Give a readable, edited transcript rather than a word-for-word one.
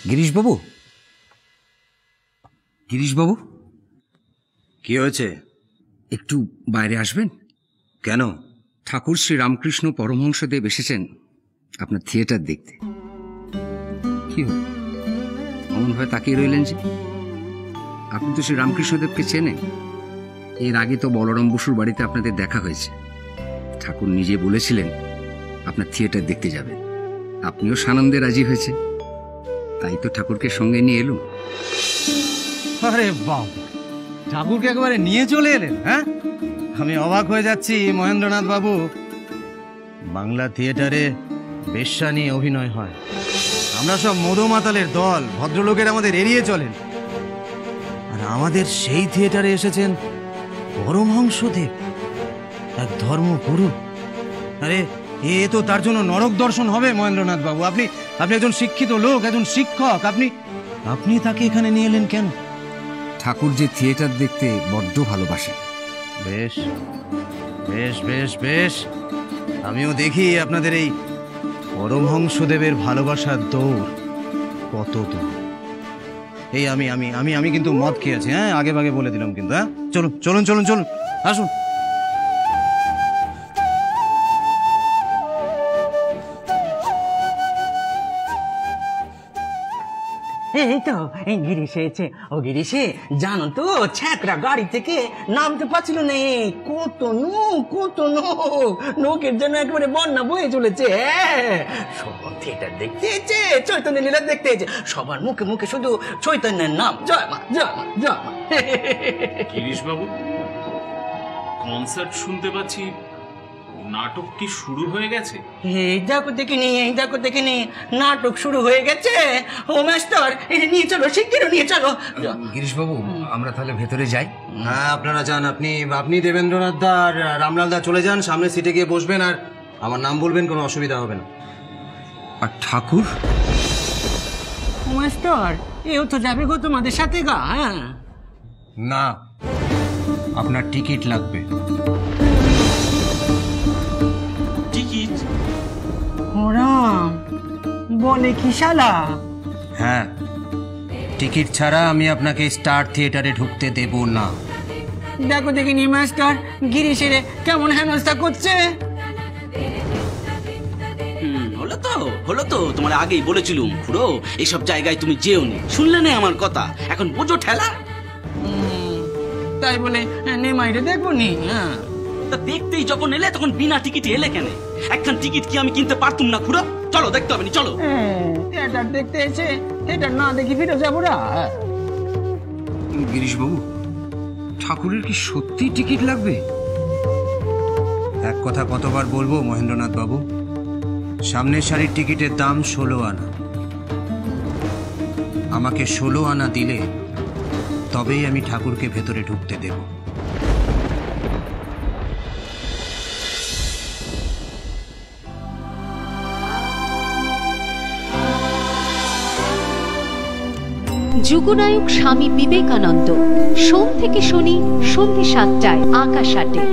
গিরিশবাবু, গিরিশবাবু, কি হয়েছে? একটু বাইরে আসবেন? কেন? ঠাকুর শ্রী রামকৃষ্ণ পরমহংসদেব এসেছেন আপনার থিয়েটার দেখতে। কি হল, অমনভাবে তাকিয়ে রইলেন যে? আপনি তো শ্রী রামকৃষ্ণদেবকে চেনেন। এর আগে তো বলরাম বসুর বাড়িতে আপনাদের দেখা হয়েছে। ঠাকুর নিজে বলেছিলেন আপনার থিয়েটার দেখতে যাবেন। আপনিও সানন্দে রাজি হয়েছে, তাই তো ঠাকুরকে সঙ্গে নিয়ে এলুম। আরে বাবা, ঠাকুরকে একেবারে নিয়ে চলে এলেন? হ্যাঁ, আমি অবাক হয়ে যাচ্ছি মহেন্দ্রনাথ বাবু। বাংলা থিয়েটারে বেশ্যা নিয়ে অভিনয় হয়, আমরা সব মধুমাতালের দল, ভদ্রলোকের আমাদের এড়িয়ে চলেন, আর আমাদের সেই থিয়েটারে এসেছেন পরমহংসদেব, এক ধর্মগুরু। আরে এ তো তার জন্য নরক দর্শন হবে মহেন্দ্রনাথ বাবু। আপনি একজন শিক্ষিত লোক, একজন শিক্ষক, আপনি তাকে এখানে নিয়ে এলেন কেন? ঠাকুর যে থিয়েটার দেখতে বড্ড ভালোবাসেন। বেশ বেশ বেশ বেশ, আমিও দেখি আপনাদের এই পরমহংসদেবের ভালোবাসার দৌড় কত দূর। এই আমি আমি আমি আমি কিন্তু মদ খেয়েছি, হ্যাঁ, আগে ভাগে বলে দিলাম কিন্তু। হ্যাঁ, চলুন চলুন চলুন চলুন, আসুন। এই তো গিরিশ এসেছে। ও গিরিশে, জানো তো ছ্যাঁকড়া গাড়ি থেকে নামতে পারছিল না। কত নৌকের জন্য একেবারে বন্যা বয়ে চলেছে। সব থিয়েটার দেখতে এসেছে, চৈতন্য লীলা দেখতে এসেছে। সবার মুখে মুখে শুধু চৈতন্যের নাম, জয় মা জয় মা জয় মা। গিরিশ বাবু, কনসার্ট শুনতে পাচ্ছি, নাটক কি শুরু হয়ে গেছে? এই দেখো দেখিনি, নাটক শুরু হয়ে গেছে। ও মাস্টার, নিয়ে চলো, শিগগির নিয়ে চলো। গিরিশবাবু, আমরা তাহলে ভেতরে যাই? হ্যাঁ, আপনারা যান। আপনি দেবেন্দ্রনাথ দা আর রামলাল দা চলে যান, সামনে সিটে গিয়ে বসবেন আর আমার নাম বলবেন, কোনো অসুবিধা হবে না। আর ঠাকুর? মাস্টার, এও তো যাবে গো তোমাদের সাথে গা? হ্যাঁ না, আপনার টিকিট লাগবে। টিকিট? রাম বলে কি শালা? হ্যাঁ, টিকিট ছাড়া আমি আপনাকে স্টার থিয়েটারে ঢুকতে দেব না। দেখো দেখিনি মাস্টার, গিরিশের কেমন হেনস্থা করছে। হলো তো তোমার আগেই বলেছিলুম খুড়ো, এইসব জায়গায় তুমি যেও নি, শুনলে না আমার কথা, এখন বোঝো ঠেলা। তাই বলে নেমাইরে দেখবো নি? হ্যাঁ, তা দেখতেই যখন এলে তখন বিনা টিকিটে এলে কেন? একখান টিকিট কি আমি কিনতে পারতুম না খুড়ো? চলো, দেখতে হবে না, চলো। থিয়েটার দেখতে এসে থিয়েটার না দেখি ফিরে যাবো না। গিরিশবাবু, ঠাকুরের কি সত্যি টিকিট লাগবে? এক কথা কতবার বলবো মহেন্দ্রনাথ বাবু, সামনের সারির টিকিটের দাম 16 আনা। আমাকে 16 আনা দিলে তবেই আমি ঠাকুরকে ভেতরে ঢুকতে দেব। যুগনায়ক স্বামী বিবেকানন্দ, সোম থেকে শনি সন্ধ্যে 7টায়, আকাশ 8-এ।